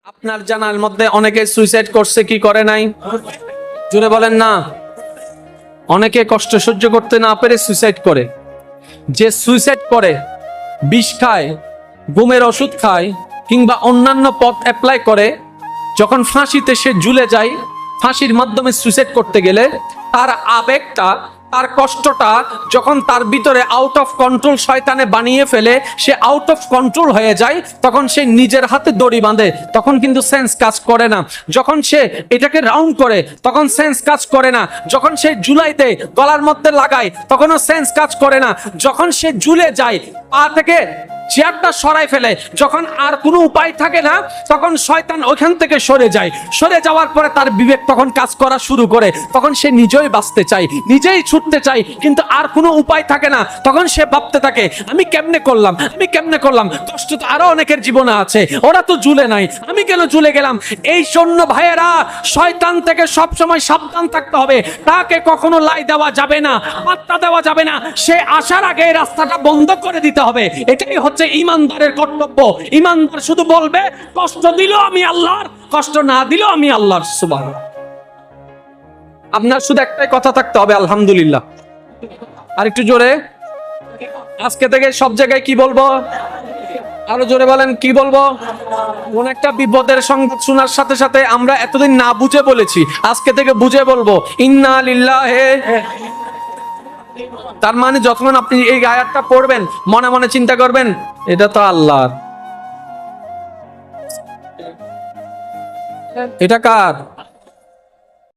আপনার জানার মধ্যে অনেকে সুইসাইড করছে কি করে নাই? জোরে বলেন না। অনেকে কষ্ট সহ্য করতে না পেরে সুইসাইড করে। যে সুইসাইড করে, বিষ খায়, ঘুমের ওষুধ খায়, কিংবা অন্যান্য পথ অ্যাপ্লাই করে, যখন ফাঁসিতে সে ঝুলে যায়, ফাঁসির মাধ্যমে সুইসাইড করতে গেলে তার আবেগটা, তার কষ্টটা যখন তার ভিতরে আউট অফ কন্ট্রোল শয়তানে বানিয়ে ফেলে, সে আউট অফ কন্ট্রোল হয়ে যায়, তখন সে নিজের হাতে দড়ি বাঁধে, তখন কিন্তু সেন্স কাজ করে না। যখন সে এটাকে রাউন্ড করে, তখন সেন্স কাজ করে না। যখন সে ঝুলাইতে গলার মধ্যে লাগায়, তখনও সেন্স কাজ করে না। যখন সে ঝুলে যায়, পা থেকে চেয়ারটা সরাই ফেলে, যখন আর কোনো উপায় থাকে না, তখন শয়তান ওখান থেকে সরে যায়। সরে যাওয়ার পরে তার বিবেক তখন কাজ করা শুরু করে। তখন সে নিজেই বাঁচতে চায়, নিজেই ছুটতে চায়, কিন্তু আর কোনো উপায় থাকে না। তখন সে ভাবতে থাকে, আমি কেমনে করলাম, আমি কেমনে করলাম। কষ্ট তো আরো অনেকের জীবনে আছে, ওরা তো ঝুলে নাই, আমি কেন ঝুলে গেলাম। এই জন্য ভাইয়েরা, শয়তান থেকে সবসময় সাবধান থাকতে হবে। তাকে কখনো লাই দেওয়া যাবে না, পাত্তা দেওয়া যাবে না। সে আসার আগে এই রাস্তাটা বন্ধ করে দিতে হবে। এটাই হচ্ছে ইমানদারের কর্তব্য। ইমানদার শুধু বলবে, কষ্ট দিলেও আমি আল্লাহর, কষ্ট না দিলেও আমি আল্লাহর। সুবহানাল্লাহ। আপনার শুধু একটাই কথা থাকতে হবে, আলহামদুলিল্লাহ। আর একটু জোরে, আজকে থেকে সব জায়গায় কি বলবো? আরো জোরে বলেন, কি বলবো? কোন একটা বিপদের সংবাদ শোনার সাথে সাথে আমরা এতদিন না বুঝে বলেছি, আজকে থেকে বুঝে বলবো, ইন্না লিল্লাহি। তার মানে যখন আপনি এই আয়াতটা পড়বেন, মনে মনে চিন্তা করবেন, এটা তো আল্লাহর, এটা কার?